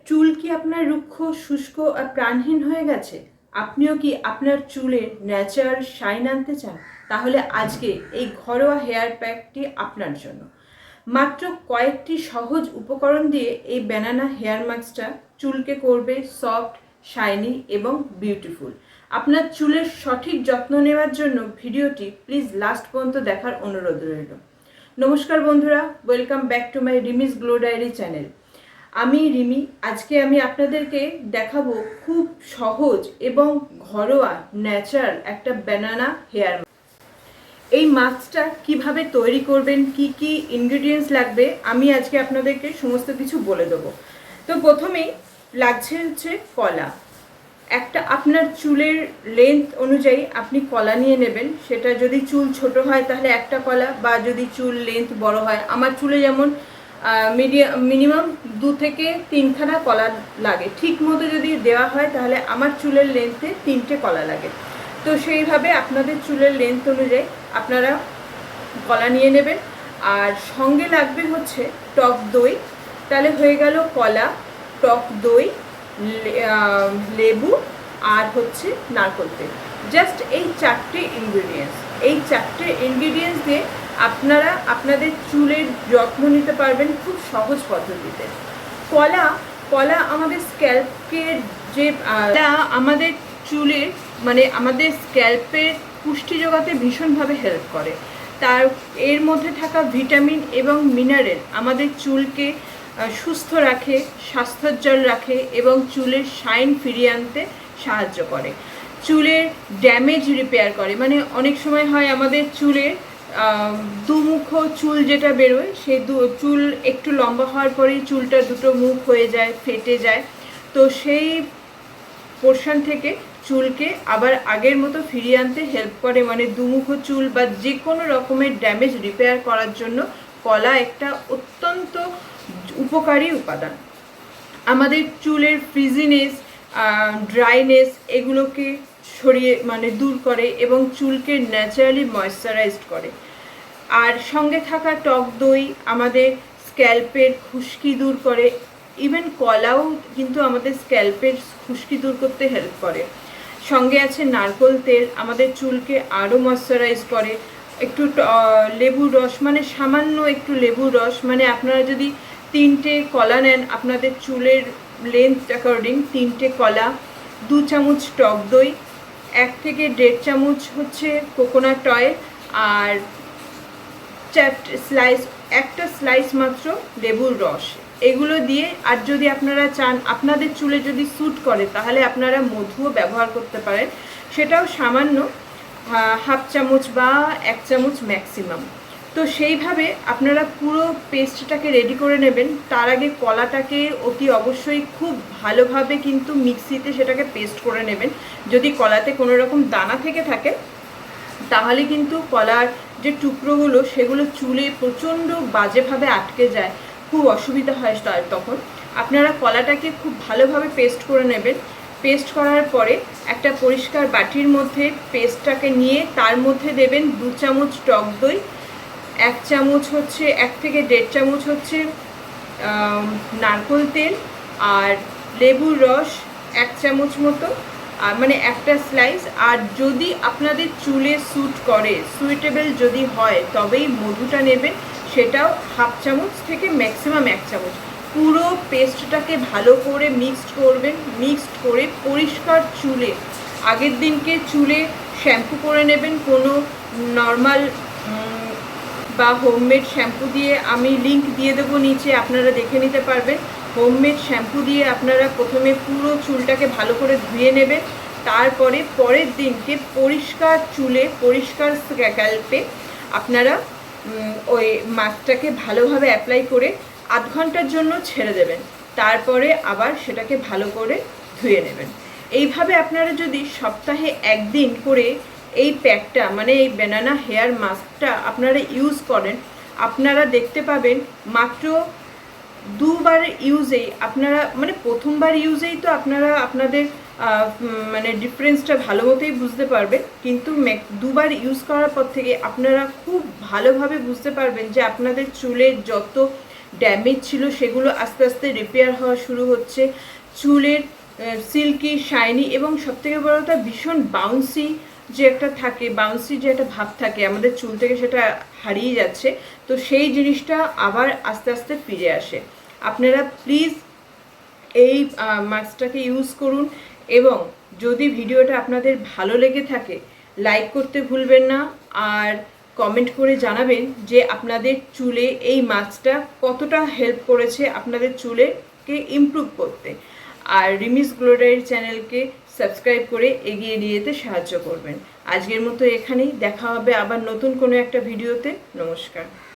চুল কি আপনার রুক্ষ, শুষ্ক আর প্রাণহীন হয়ে গেছে? আপনিও কি আপনার চুলে ন্যাচারাল শাইন আনতে চান? তাহলে আজকে এই ঘরোয়া হেয়ার প্যাকটি আপনার জন্য। মাত্র কয়েকটি সহজ উপকরণ দিয়ে এই ব্যানানা হেয়ার মাস্কটা চুলকে করবে সফট, শাইনি এবং বিউটিফুল। আপনার চুলের সঠিক যত্ন নেওয়ার জন্য ভিডিওটি প্লিজ লাস্ট পর্যন্ত দেখার অনুরোধ রইল। নমস্কার বন্ধুরা, welcome back to my Rimi's glow diary channel. আমি রিমি। আজকে আমি আপনাদেরকে দেখাবো খুব সহজ এবং ঘরোয়া ন্যাচারাল একটা ব্যানানা হেয়ার। এই মাস্কটা কিভাবে তৈরি করবেন, কি কি ইনগ্রেডিয়েন্টস লাগবে, আমি আজকে আপনাদেরকে সমস্ত কিছু বলে দেবো। তো প্রথমেই লাগছে হচ্ছে কলা। একটা আপনার চুলের লেন্থ অনুযায়ী আপনি কলা নিয়ে নেবেন। সেটা যদি চুল ছোট হয় তাহলে একটা কলা, বা যদি চুল লেন্থ বড় হয়, আমার চুলে যেমন মিনিমাম 2 থেকে 3খানা কলা লাগে। ঠিক মতো যদি দেওয়া হয় তাহলে আমার চুলের লেন্থে 3টে কলা লাগে। তো সেইভাবে আপনাদের চুলের লেন্থ অনুযায়ী আপনারা কলা নিয়ে নেবেন। আর সঙ্গে লাগবে হচ্ছে টক দই। তাহলে হয়ে গেল কলা, টক দই, লেবু আর হচ্ছে নারকেল তেল। জাস্ট এই 4টে ইনগ্রিডিয়েন্টস। এই 4টে ইনগ্রিডিয়েন্টস দিয়ে আপনারা আপনাদের চুলের যত্ন নিতে পারবেন খুব সহজ পদ্ধতিতে। কলা আমাদের স্ক্যাল্পের যে আমাদের চুলের আমাদের স্ক্যাল্পের পুষ্টি যোগাতে ভীষণভাবে হেল্প করে। তার এর মধ্যে থাকা ভিটামিন এবং মিনারেল আমাদের চুলকে সুস্থ রাখে, স্বাস্থ্যোজ্জ্বল রাখে এবং চুলের শাইন ফিরিয়ে আনতে সাহায্য করে। চুলের ড্যামেজ রিপেয়ার করে। অনেক সময় হয় আমাদের চুলের দুমুখ চুল যেটা বেরোয়, সেই চুল একটু লম্বা হওয়ার পরেই চুলটা দুটো মুখ হয়ে যায়, ফেটে যায়। তো সেই পোর্শন থেকে চুলকে আবার আগের মতো ফিরিয়ে আনতে হেল্প করে। দুমুখ চুল বা যে কোনো রকমের ড্যামেজ রিপেয়ার করার জন্য কলা একটা অত্যন্ত উপকারী উপাদান। আমাদের চুলের ফ্রিজিনেস, ড্রাইনেস এগুলোকে সরিয়ে দূর করে এবং চুলকে ন্যাচারালি ময়েশ্চারাইজড করে। আর সঙ্গে থাকা টক দই আমাদের স্ক্যাল্পের খুশকি দূর করে। ইভেন কলাও কিন্তু আমাদের স্ক্যাল্পের খুশকি দূর করতে হেল্প করে। সঙ্গে আছে নারকেল তেল, আমাদের চুলকে আরও ময়েশ্চারাইজ করে। একটু লেবুর রস, সামান্য একটু লেবুর রস, আপনারা যদি 3টে কলা নেন আপনাদের চুলের লেন্থ অ্যাকর্ডিং, 3টে কলা, 2 চামচ টক দই, 1 থেকে 1.5 চামচ হচ্ছে কোকোনাট অয়েল, আর একটা স্লাইস মাত্র লেবুর রস, এগুলো দিয়ে। আর যদি আপনারা চান, আপনাদের চুলে যদি স্যুট করে, তাহলে আপনারা মধুও ব্যবহার করতে পারেন। সেটাও সামান্য, 1/2 চামচ বা 1 চামচ ম্যাক্সিমাম। তো সেইভাবে আপনারা পুরো পেস্টটাকে রেডি করে নেবেন। তার আগে কলাটাকে অতি অবশ্যই খুব ভালোভাবে কিন্তু মিক্সিতে সেটাকে পেস্ট করে নেবেন। যদি কলাতে কোনো রকম দানা থেকে থাকে তাহলে কিন্তু কলার যে টুকরোগুলো সেগুলো চুলে প্রচণ্ড বাজেভাবে আটকে যায়, খুব অসুবিধা হয়। তখন আপনারা কলাটাকে খুব ভালোভাবে পেস্ট করে নেবেন। পেস্ট করার পরে একটা পরিষ্কার বাটির মধ্যে পেস্টটাকে নিয়ে তার মধ্যে দেবেন 2 চামচ টক দই, 1 চামচ হচ্ছে 1 থেকে 1.5 চামচ হচ্ছে নারকেল তেল, আর লেবুর রস 1 চামচ মতো, একটা স্লাইস। আর যদি আপনাদের চুলে স্যুট করে, সুইটেবল যদি হয়, তবেই মধুটা নেবেন। সেটাও 1/2 চামচ থেকে ম্যাক্সিমাম 1 চামচ। পুরো পেস্টটাকে ভালো করে মিক্সড করবেন। মিক্সড করে পরিষ্কার চুলে আগের দিনকে চুলে শ্যাম্পু করে নেবেন। কোনো নর্মাল বা হোমমেড শ্যাম্পু দিয়ে, আমি লিংক দিয়ে দেবো নিচে, আপনারা দেখে নিতে পারবেন। হোমমেড শ্যাম্পু দিয়ে আপনারা প্রথমে পুরো চুলটাকে ভালো করে ধুয়ে নেবেন। তারপরে পরের দিনকে পরিষ্কার চুলে, পরিষ্কার স্ক্যাল্পে আপনারা ওই মাস্কটাকে ভালোভাবে অ্যাপ্লাই করে আধ ঘন্টার জন্য ছেড়ে দেবেন। তারপরে আবার সেটাকে ভালো করে ধুয়ে নেবেন। এইভাবে আপনারা যদি সপ্তাহে 1 দিন করে এই প্যাকটা, এই ব্যানানা হেয়ার মাস্কটা আপনারা ইউজ করেন, আপনারা দেখতে পাবেন মাত্র 2বার ইউজেই আপনারা, প্রথমবার ইউজেই তো আপনারা আপনাদের ডিফারেন্সটা ভালো মতোই বুঝতে পারবেন। কিন্তু 2বার ইউজ করার পর থেকে আপনারা খুব ভালোভাবে বুঝতে পারবেন যে আপনাদের চুলের যত ড্যামেজ ছিল সেগুলো আস্তে আস্তে রিপেয়ার হওয়া শুরু হচ্ছে। চুলের সিল্কি, শাইনি এবং সবথেকে বড় কথা ভীষণ বাউন্সি যে একটা থাকে, বাউন্সি যে একটা ভাব থাকে আমাদের চুল থেকে, সেটা হারিয়ে যাচ্ছে। তো সেই জিনিসটা আবার আস্তে আস্তে ফিরে আসে। আপনারা প্লিজ এই মাস্কটাকে ইউজ করুন, এবং যদি ভিডিওটা আপনাদের ভালো লেগে থাকে লাইক করতে ভুলবেন না, আর কমেন্ট করে জানাবেন যে আপনাদের চুলে এই মাস্কটা কতটা হেল্প করেছে আপনাদের চুলেকে ইমপ্রুভ করতে। আর রিমিস গ্লো ডায়েরি চ্যানেলকে সাবস্ক্রাইব করে এগিয়ে নিয়ে যেতে সাহায্য করবেন। আজকের মতো এখানেই, দেখা হবে আবার নতুন কোনো একটা ভিডিওতে। নমস্কার।